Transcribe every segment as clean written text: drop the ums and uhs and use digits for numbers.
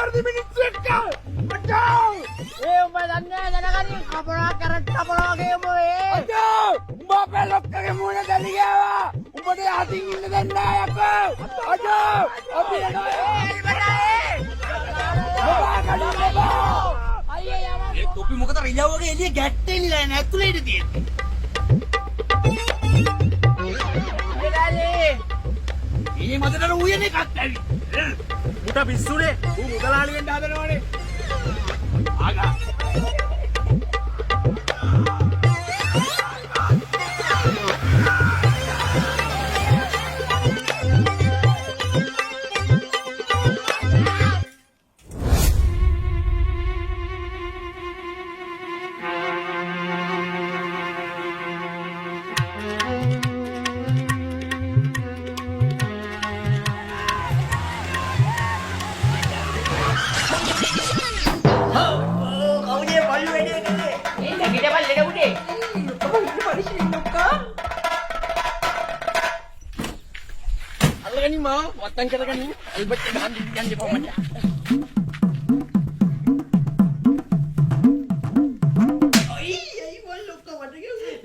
වැරදි මිනිස්සු එක්ක අඩෝ ඒ උඹ දන්නේ දැනගනි කපනවා කැරට් කපනවා වගේ උඹ ඒ අඩෝ උඹ අපේ ලොක්කගේ මූණ දැලි ගෑවා උඹට යටින් ඉන්න දෙන්නේ නැහැ යකෝ අඩෝ අපි යනවා අයියේ යම ඒ තොපි මොකද රිජාව වගේ එළිය ගැට්ටෙන්නේ නැහැ ඇතුළේ ඉඳ තියෙන්නේ මේ මතට උයන එකක් ඇවි මුට පිස්සුනේ ඌ මුදලාලි වෙන්න හදනවනේ ආගා Watang kira-kira ni, albert jangan di paman.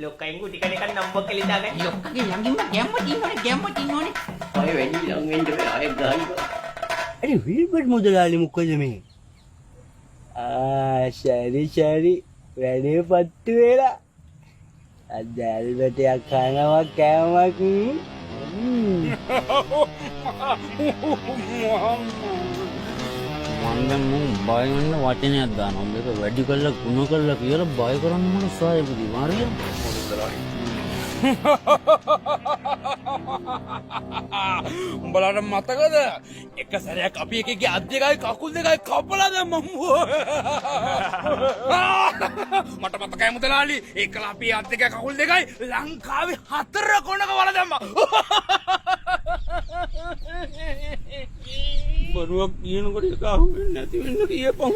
Lokka yang di kan number kali dah kan. Lokka ke yang ini. Oi wedi lang men de ay gai. अरे वीरभट मुदलाली මොකද මේ ශරි වැඩේ පත්තු වෙලා අද ඇල්බටයක් කනවා කෑමක් මන්ද මුන් බය වෙන්න වචනයක් දානවා මේක වැඩි කළා ගුණ කළා කියලා බය කරන්න මන සායපදී මාරිය උඹලාට මතකද එක සැරයක් අපි එකගේ අත් දෙකයි කකුල් දෙකයි කපලා දැම්මම් මට මතකයි මුදලාලි ඒකලා අපි අත් දෙකයි කකුල් දෙකයි ලංකාවේ 4 කොනක වල දැම්මා බරුවක් කියනකොට ඒක අහුවෙන්නේ නැති වෙන්න කියපන්